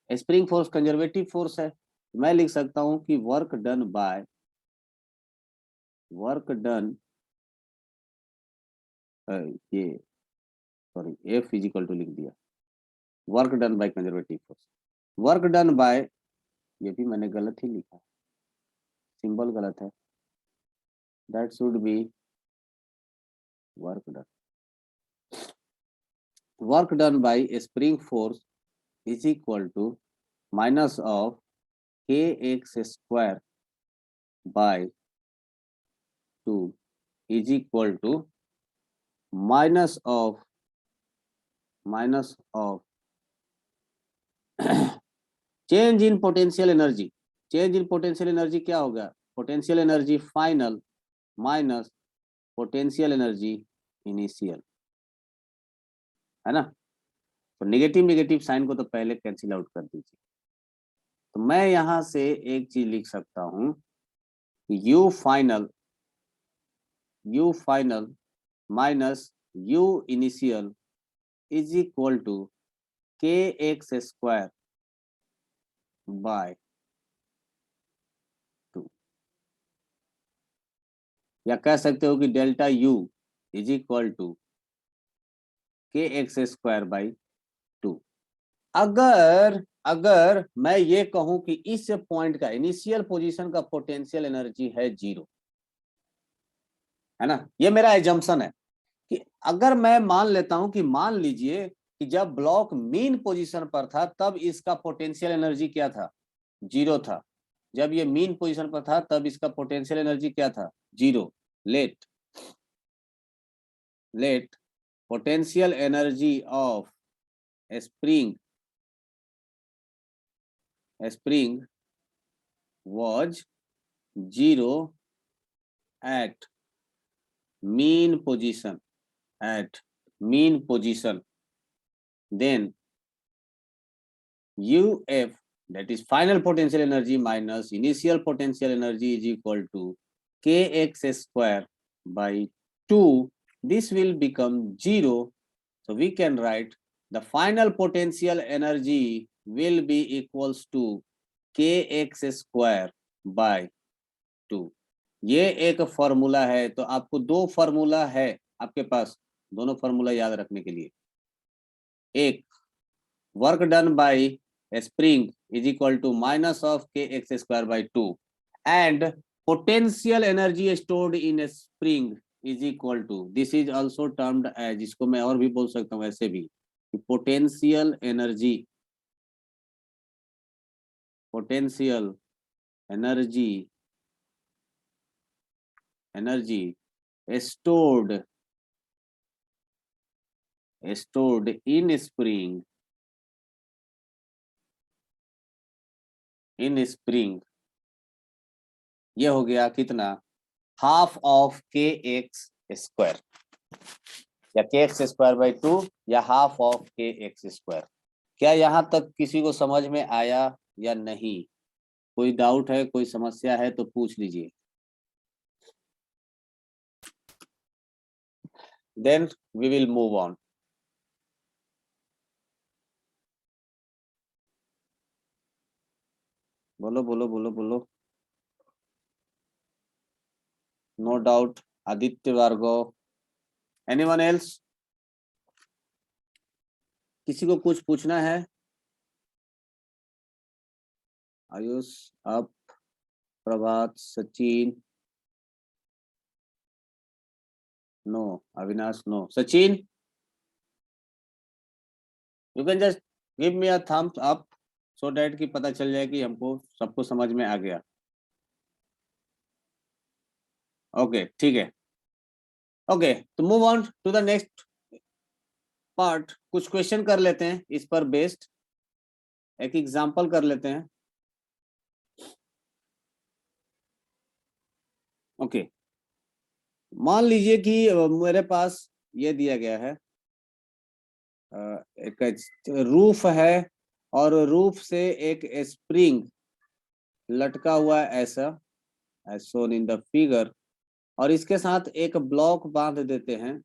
स्प्रिंग फोर्स कंजर्वेटिव फोर्स है, मैं लिख सकता हूं कि work done by, work done, ये सॉरी एफ इजिकल टू लिख दिया, work done by conservative force, work done by, ये भी मैंने गलत ही लिखा, सिंबल गलत है, that should be work done, work done by spring force is equal to minus of के x square by 2 is equal to minus of change in potential energy. Change in potential energy क्या होगा, potential energy final minus potential energy initial, है ना। तो negative negative sign को तो पहले cancel out कर दीजिए। तो मैं यहां से एक चीज लिख सकता हूं, U final minus U initial is equal to K x square by 2, या कह सकते हो कि delta U is equal to K x square by 2। अगर अगर मैं ये कहूं कि इस पॉइंट का इनिशियल पोजीशन का पोटेंशियल एनर्जी है 0, है ना, ये मेरा एजम्पशन है कि अगर मैं मान लेता हूं कि मान लीजिए कि जब ब्लॉक मीन पोजीशन पर था तब इसका पोटेंशियल एनर्जी क्या था, 0 था, जब ये मीन पोजीशन पर था तब इसका पोटेंशियल एनर्जी क्या था, 0। Let potential energy of spring was 0 at mean position, then UF, that is final potential energy minus initial potential energy, is equal to kx square by 2. This will become 0. So we can write the final potential energy will be equals to kx square by 2। ये एक formula है। तो आपको दो formula है आपके पास, दोनों formula याद रखने के लिए, एक work done by spring is equal to minus of के x square by 2 and potential energy stored in spring is equal to, this is also termed as, इसको मैं और भी बोल सकता हूँ ऐसे भी, potential energy stored in spring, ये हो गया कितना, हाफ ऑफ के एक्स स्क्वायर, या के एक्स स्क्वायर बाई 2 या हाफ ऑफ के एक्स स्क्वायर। क्या यहां तक किसी को समझ में आया या नहीं, कोई डाउट है, कोई समस्या है तो पूछ लीजिए। Then we will move on. बोलो बोलो बोलो बोलो, no doubt. Aditya Bhargav, anyone else, किसी को कुछ पूछना है? आयुष आप, Prabhat, Sachin, no, Avinash no, Sachin you can just give me a thumbs up so that कि पता चल जाए कि हमको सबको समझ में आ गया। ओके ठीक है, ओके तो move on to the next part कुछ क्वेश्चन कर लेते हैं इस पर बेस्ड, एक एग्जांपल कर लेते हैं। ओके, मान लीजिए कि मेरे पास ये दिया गया है, एक रूफ है और रूफ से एक स्प्रिंग लटका हुआ है ऐसा, as shown in the figure, और इसके साथ एक ब्लॉक बांध देते हैं,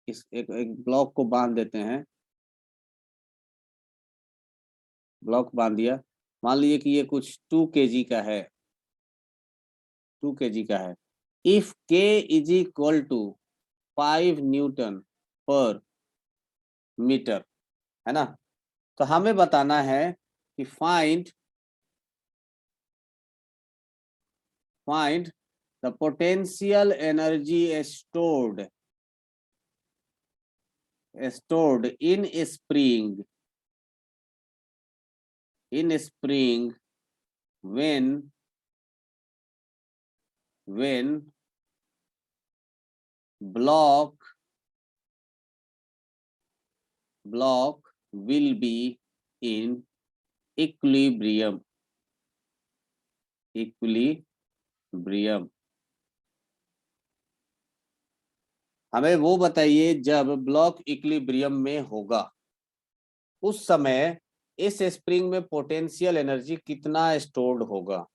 इस एक ब्लॉक को बांध देते हैं, ब्लॉक बांध दिया। मान लीजिए कि ये कुछ 2 kg का है, 2 kg का है। If K is equal to 5 newton per metre, है ना, तो हमें बताना है कि find the potential energy stored in spring when block will be in equilibrium। हमें वो बताइए जब ब्लॉक इक्विलिब्रियम में होगा उस समय इस स्प्रिंग में पोटेंशियल एनर्जी कितना स्टोर्ड होगा।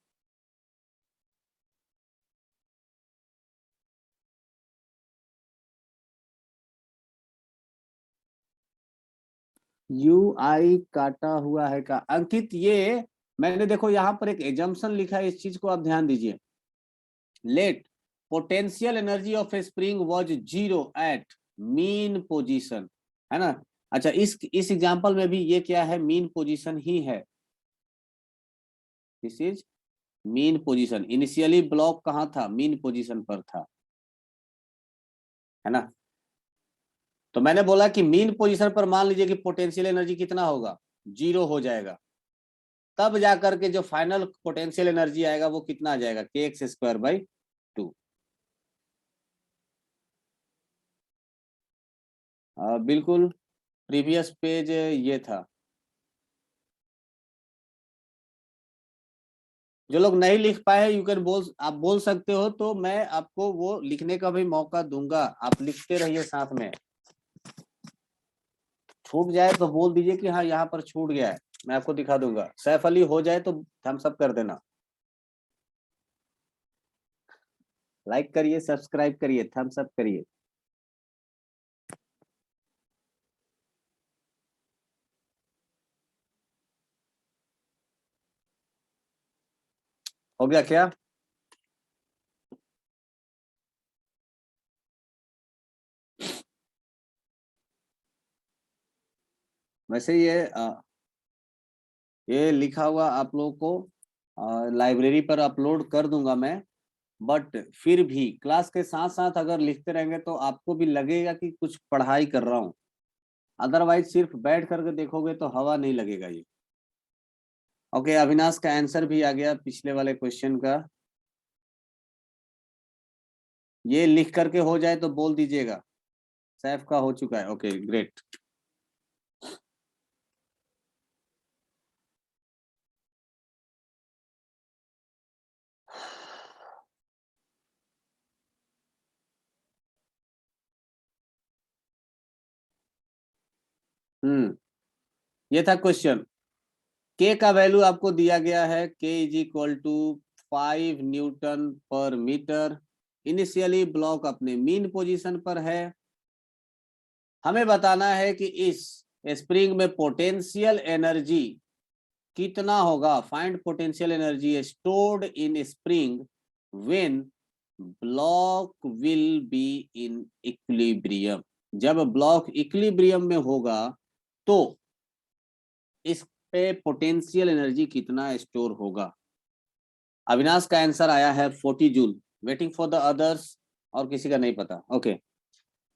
UI काटा हुआ है का अंकित, ये मैंने देखो यहाँ पर एक एजम्पशन लिखा है, इस चीज को आप ध्यान दीजिए। Let potential energy of a spring was 0 at mean position, है ना। अच्छा, इस एग्जांपल में भी ये क्या है, मीन पोजीशन ही है। This is mean position. Initially block कहाँ था, मीन पोजीशन पर था, है ना। तो मैंने बोला कि मीन पोजीशन पर मान लीजिए कि पोटेंशियल एनर्जी कितना होगा, 0 हो जाएगा, तब जाकर के जो फाइनल पोटेंशियल एनर्जी आएगा वो कितना आ जाएगा, kx²/2। बिल्कुल, प्रीवियस पेज ये था। जो लोग नहीं लिख पाए यू कैन आप बोल सकते हो, तो मैं आपको वो लिखने का भी मौका दूंगा, आप लिखते रहिए साथ में। छूट जाए तो बोल दीजिए कि हाँ यहाँ पर छूट गया है, मैं आपको दिखा दूंगा। सैफ अली हो जाए तो थम्स अप कर देना, लाइक करिए, सब्सक्राइब करिए, थम्स अप करिए। हो गया क्या? वैसे ये लिखा हुआ आप लोगों को लाइब्रेरी पर अपलोड कर दूंगा मैं, बट फिर भी क्लास के साथ साथ अगर लिखते रहेंगे तो आपको भी लगेगा कि कुछ पढ़ाई कर रहा हूँ, अदरवाइज सिर्फ बैठ करके देखोगे तो हवा नहीं लगेगा ये। ओके, अविनाश का आंसर भी आ गया पिछले वाले क्वेश्चन का। ये लिख करके हो जाए तो बोल दीजिएगा। सैफ का हो चुका है, ओके ग्रेट। ये था क्वेश्चन। के का वैल्यू आपको दिया गया है, के is equal to 5 newton per metre. Initially block अपने मीन पोजीशन पर है। हमें बताना है कि इस स्प्रिंग में पोटेंशियल एनर्जी कितना होगा। Find potential energy stored in spring when block will be in equilibrium. जब ब्लॉक इक्विलिब्रियम में होगा तो इस पे पोटेंशियल एनर्जी कितना स्टोर होगा। अविनाश का आंसर आया है 40 joule. Waiting for the others, और किसी का नहीं पता। Okay,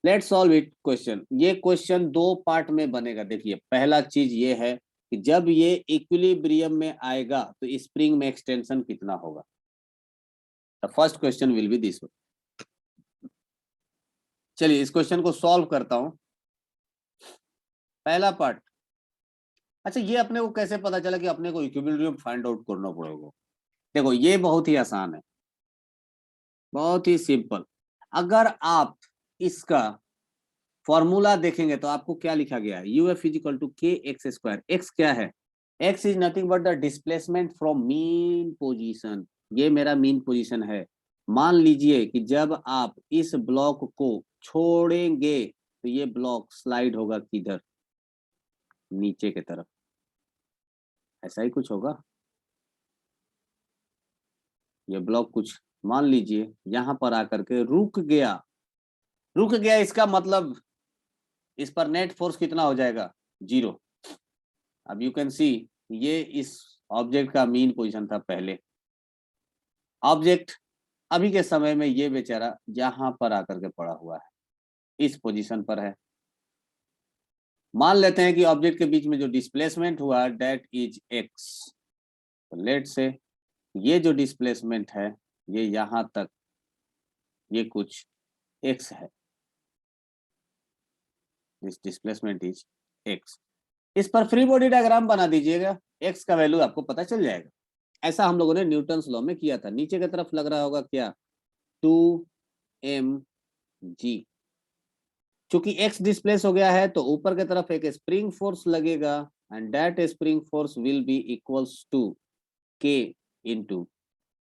let's solve it question. ये क्वेश्चन 2 पार्ट में बनेगा। देखिए, पहला चीज ये है कि जब ये इक्विलिब्रियम में आएगा तो स्प्रिंग में एक्सटेंशन कितना होगा। The first question will be this one. चलिए इस क्वेश्चन को सॉल्व करता हूं। पहला पार्ट। अच्छा, ये अपने को कैसे पता चला कि अपने को इक्विलिब्रियम फाइंड आउट करना पड़ेगा? देखो ये बहुत ही आसान है, बहुत ही सिंपल। अगर आप इसका फॉर्मूला देखेंगे तो आपको क्या लिखा गया है, U F is equal to K x square. X क्या है? X is nothing but the displacement from mean position. ये मेरा मीन पोजीशन है। मान लीजिए कि जब आप इस ब्लॉक को छोड़ेंगे तो ये ब्लॉक स्लाइड होगा किधर? नीचे की तरफ। ऐसा ही कुछ होगा। ये ब्लॉक कुछ मान लीजिए यहां पर आकर के रुक गया। रुक गया इसका मतलब इस पर नेट फोर्स कितना हो जाएगा? 0। अब यू कैन सी ये इस ऑब्जेक्ट का मीन पोजीशन था पहले। ऑब्जेक्ट अभी के समय में ये बेचारा यहां पर आकर के पड़ा हुआ है, इस पोजीशन पर है। मान लेते हैं कि ऑब्जेक्ट के बीच में जो डिस्प्लेसमेंट हुआ दैट इज एक्स। तो लेट से ये जो डिस्प्लेसमेंट है ये यहां तक, ये कुछ एक्स है। This displacement is x. इस पर फ्री बॉडी डायग्राम बना दीजिएगा, एक्स का वैल्यू आपको पता चल जाएगा। ऐसा हम लोगों ने न्यूटन्स लॉ में किया था। नीचे की तरफ लग रहा होगा क्या? 2mg। चूंकि x डिस्प्लेस हो गया है तो ऊपर की तरफ एक स्प्रिंग फोर्स लगेगा and that spring force will be equals to k into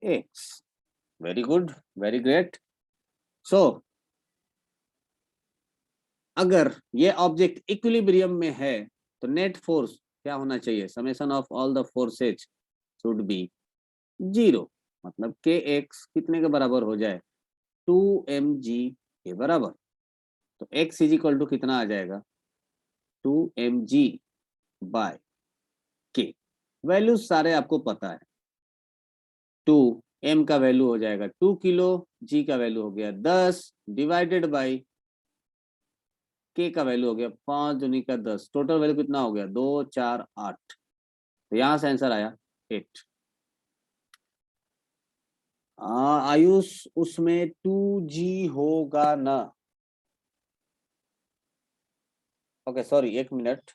x. Very good, very great. So अगर ये ऑब्जेक्ट इक्विलिब्रियम में है तो नेट फोर्स क्या होना चाहिए? Summation of all the forces should be 0। मतलब के एक्स कितने के बराबर हो जाए? 2mg के बराबर। तो x इज इक्वल टू कितना आ जाएगा? 2mg बाय के। वैल्यूज सारे आपको पता है। 2m का वैल्यू हो जाएगा 2 किलो, g का वैल्यू हो गया 10 डिवाइडेड बाई k का वैल्यू हो गया 5 दूनी का 10। टोटल वैल्यू कितना हो गया? 2 4 8। तो यहां से आंसर आया 8। आयुष उसमें 2g होगा ना? Okay sorry, 1 minute.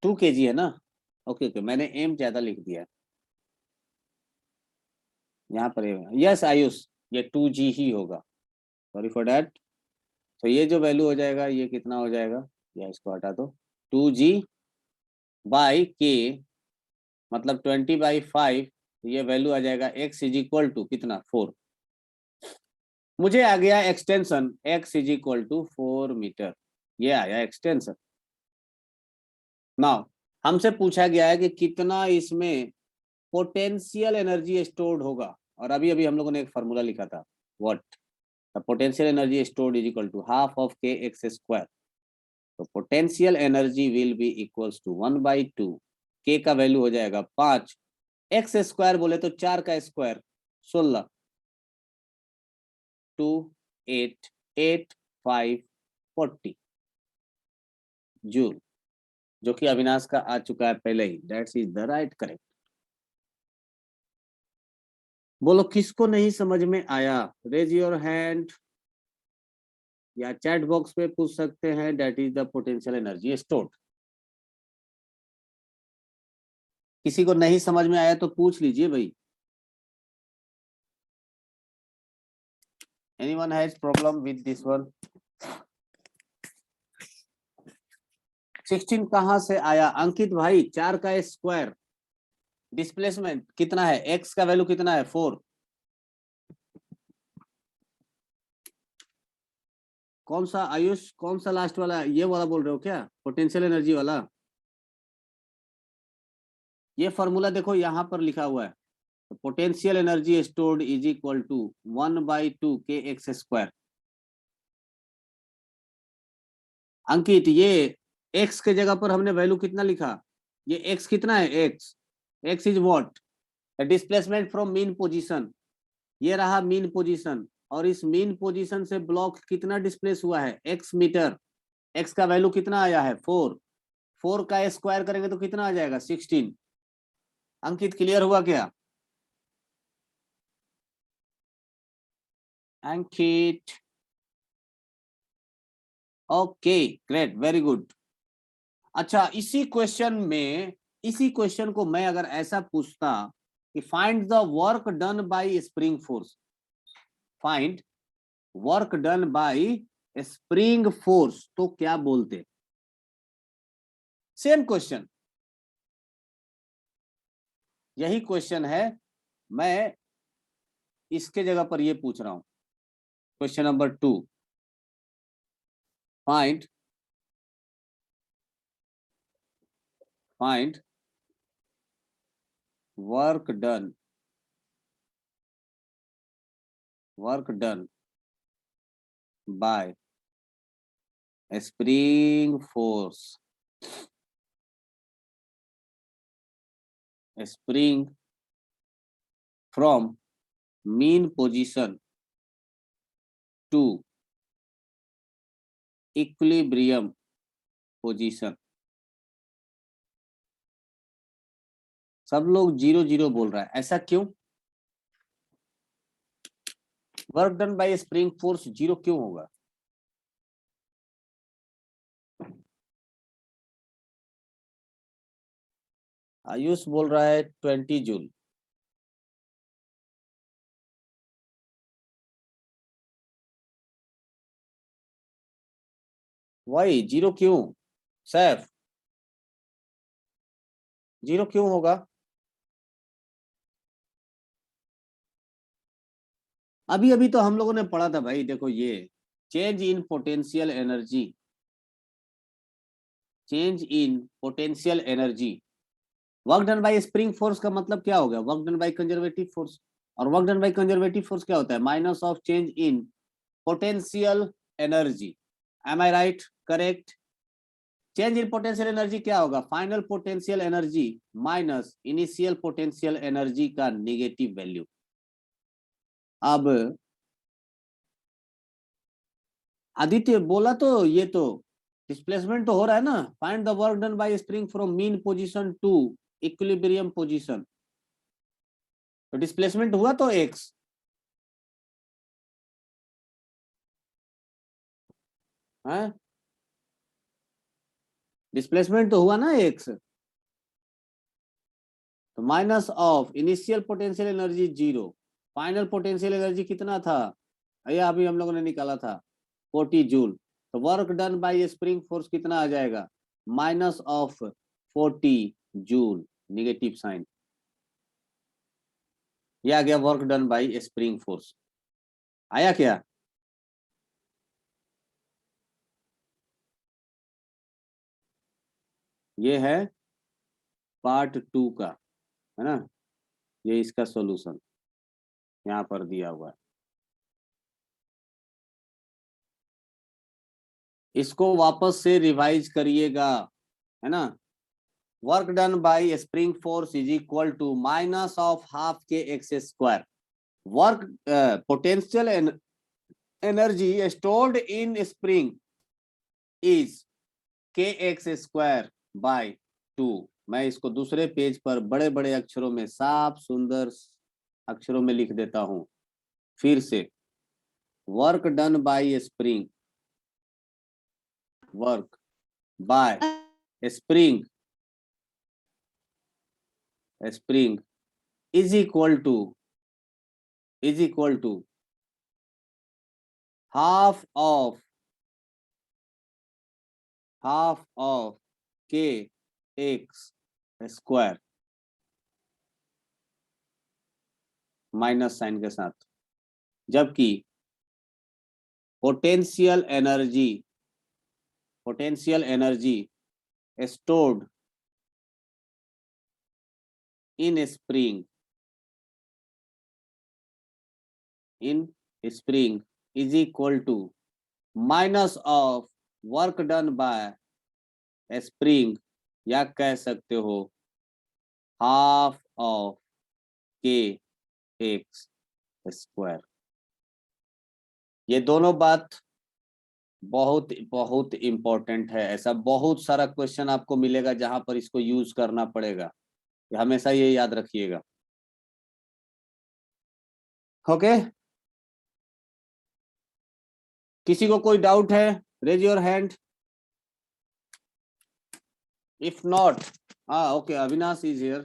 2 kg है ना? ओके ओके, मैंने m ज्यादा लिख दिया यहाँ पर। यस आयुष, ये 2g ही होगा। Sorry for that. तो ये जो वैल्यू हो जाएगा ये कितना हो जाएगा? या इसको हटा दो। 2g बाई के मतलब 20/5। ये वैल्यू आ जाएगा x इज इक्वल टू कितना? 4। मुझे आ गया extension x is equal to 4 metre. ये आया एक्सटेंशन। नाउ हमसे पूछा गया है कि कितना इसमें पोटेंशियल एनर्जी स्टोर्ड होगा। और अभी अभी हम लोगों ने एक फॉर्मूला लिखा था, what the potential energy stored is equal to half of के एक्स स्क्वायर। तो potential energy will be equals to 1/2। K का वैल्यू हो जाएगा 5। एक्स स्क्वायर बोले तो 4 का स्क्वायर 16। 2 8 8 5 40 जूल, जो कि अविनाश का आ चुका है पहले ही। That's is the right correct. बोलो किसको नहीं समझ में आया? रेज योर हैंड या चैट बॉक्स पे पूछ सकते हैं। That is the potential energy stored. किसी को नहीं समझ में आया तो पूछ लीजिए भाई। Anyone has problem with this one? 16 कहां से आया अंकित भाई? 4 का स्क्वायर। डिस्प्लेसमेंट कितना है? एक्स का वैल्यू कितना है? 4। कौन सा आयुष, कौन सा लास्ट वाला? ये वाला बोल रहे हो क्या, पोटेंशियल एनर्जी वाला? ये फॉर्मूला देखो यहाँ पर लिखा हुआ है। Potential energy stored is equal to 1/2 K x square. अंकित ये x के जगह पर हमने वैल्यू कितना लिखा? ये x कितना है? x is what? Displacement from mean position. ये रहा मीन पोजीशन और इस मीन पोजीशन से ब्लॉक कितना डिस्प्लेस हुआ है? x metre. x का वैल्यू कितना आया है? 4। 4 का स्क्वायर करेंगे तो कितना आ जाएगा? 16। अंकित क्लियर हुआ क्या? अंकित ओके ग्रेट वेरी गुड। अच्छा, इसी क्वेश्चन को मैं अगर ऐसा पूछता कि find the work done by spring force, find work done by spring force, तो क्या बोलते? सेम क्वेश्चन, यही क्वेश्चन है, मैं इसके जगह पर ये पूछ रहा हूं। Question number 2, find work done by spring force, spring from mean position to equilibrium position. सब लोग 0 0 बोल रहा है, ऐसा क्यों? Work done by spring force 0 क्यों होगा? आयुष बोल रहा है 20 जूल। वही 0 क्यों? सैफ 0 क्यों होगा? अभी अभी तो हम लोगों ने पढ़ा था भाई, देखो ये change in potential energy, change in potential energy, work done by spring force का मतलब क्या हो गया? Work done by conservative force. और work done by conservative force क्या होता है? Minus of change in potential energy. Am I right? Correct. Change in potential energy क्या होगा? Final potential energy minus initial potential energy का negative value. अब आदित्य बोला तो ये तो डिस्प्लेसमेंट तो हो रहा है ना। Find the work done by spring from mean position to equilibrium position, तो डिस्प्लेसमेंट हुआ तो एक्स है, डिस्प्लेसमेंट तो हुआ ना एक्स, तो minus of initial potential energy 0, final potential energy कितना था? या अभी हम लोगों ने निकाला था 40 जूल। तो work done by spring force कितना आ जाएगा? Minus of 40 joule, negative sign. ये आ गया work done by spring force. आया क्या? ये है पार्ट 2 का, है ना? ये इसका सॉल्यूशन यहाँ पर दिया हुआ है, इसको वापस से रिवाइज करिएगा, है ना? Work done by spring force is equal to minus of half k x square. Work potential energy stored in spring is k x square by 2। मैं इसको दूसरे पेज पर बड़े बड़े अक्षरों में, साफ सुंदर अक्षरों में लिख देता हूं फिर से। Work done by spring, work by spring, spring is equal to half of के एक्स स्क्वायर माइनस साइन के साथ, जबकि potential energy stored in spring is equal to minus of work done by spring, या कह सकते हो half of के x square. ये दोनों बात बहुत बहुत इंपॉर्टेंट है। ऐसा बहुत सारा क्वेश्चन आपको मिलेगा जहां पर इसको यूज करना पड़ेगा, हमेशा ये याद रखिएगा। ओके, किसी को कोई डाउट है? Raise your hand. If not, okay, Avinash is here.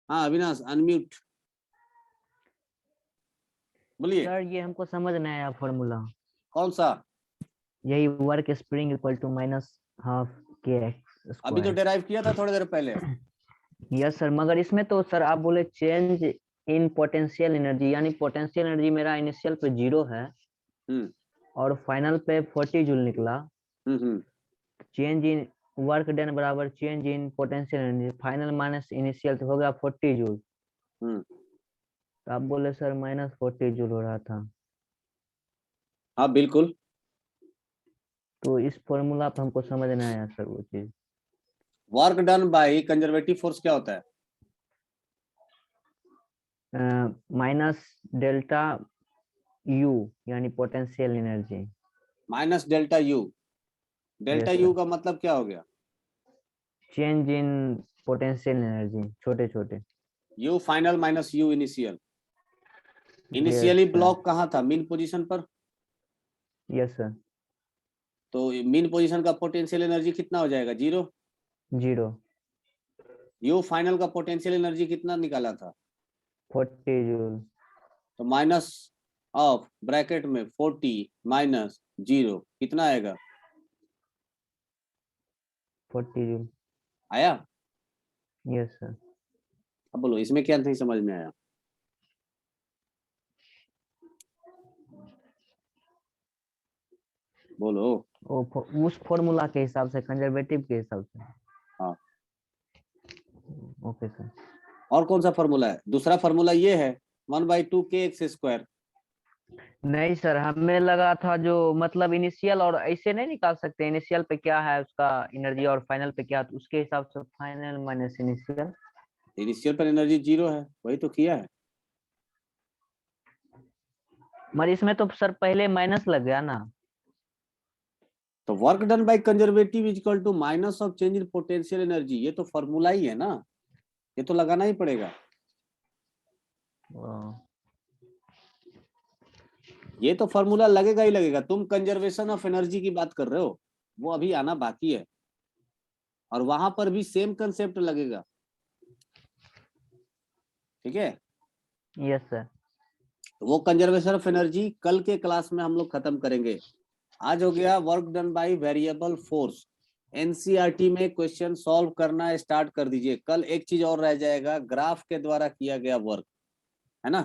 Avinash, unmute. बोलिए। सर ये हमको समझ नहीं आया फॉर्मूला। कौन सा? यही work spring equal to -12 kx अभी तो डेराइव किया था थोड़ी देर पहले। यस सर, मगर इसमें तो सर आप बोले चेंज इन पोटेंशियल एनर्जी, यानी पोटेंशियल एनर्जी मेरा इनिशियल पे 0 है और फाइनल पे 40 जूल निकला। चेंज इन वर्क डन बराबर change in potential energy, final minus initial तो हो गया 40 जूल। तो आप बोले सर -40 जूल हो रहा था। हाँ बिल्कुल। तो इस फॉर्मूला पे हमको समझ नहीं आया सर वो चीज। Work done by conservative force क्या होता है? माइनस डेल्टा यू यानी potential energy. Minus delta U. Delta Yes, you sir. का मतलब क्या हो गया? चेंज इन पोटेंशियल एनर्जी, छोटे छोटे। You final minus U initial. Initially block कहाँ था? मीन पोजीशन पर। Yes sir. तो मीन पोजीशन का पोटेंशियल एनर्जी कितना हो जाएगा? 0। 0। यू फाइनल का पोटेंशियल एनर्जी कितना निकाला था? 40 जूल। तो माइनस ऑफ ब्रैकेट में 40 माइनस 0 कितना आएगा? 40 जूल। आया? Yes sir. अब बोलो इसमें क्या नहीं समझ में आया? बोलो। उस फॉर्मूला के हिसाब से, कंजर्वेटिव के हिसाब से। हाँ। Okay sir. और कौन सा फॉर्मूला है? दूसरा फॉर्मूला ये है 1/2 kx²। नहीं सर, हमें लगा था जो मतलब इनिशियल और ऐसे नहीं निकाल सकते, इनिशियल पे क्या है उसका एनर्जी और फाइनल पे क्या, तो उसके हिसाब से फाइनल माइनस इनिशियल। इनिशियल पर एनर्जी 0 है, वही तो किया है। मगर इसमें तो सर पहले माइनस लग गया ना। तो work done by conservative is equal to minus of change in potential energy, ये तो फॉर्मूला ही है ना, ये तो लगाना ही पड़ेगा। ये तो फॉर्मूला लगेगा ही लगेगा। तुम कंजर्वेशन ऑफ एनर्जी की बात कर रहे हो, वो अभी आना बाकी है, और वहां पर भी सेम कंसेप्ट लगेगा। ठीक है? Yes sir. वो कंजर्वेशन ऑफ एनर्जी कल के क्लास में हम लोग खत्म करेंगे। आज हो गया work done by variable force. NCERT में क्वेश्चन सॉल्व करना स्टार्ट कर दीजिए। कल एक चीज और रह जाएगा, ग्राफ के द्वारा किया गया वर्क, है ना?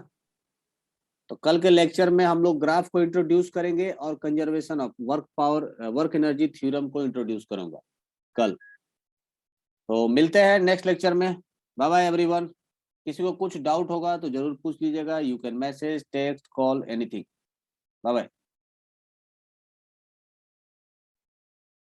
तो कल के लेक्चर में हम लोग ग्राफ को इंट्रोड्यूस करेंगे और conservation of work energy theorem को इंट्रोड्यूस करूंगा कल। तो मिलते हैं नेक्स्ट लेक्चर में। Bye bye everyone. किसी को कुछ डाउट होगा तो जरूर पूछ लीजिएगा। You can message, text, call, anything. Bye bye.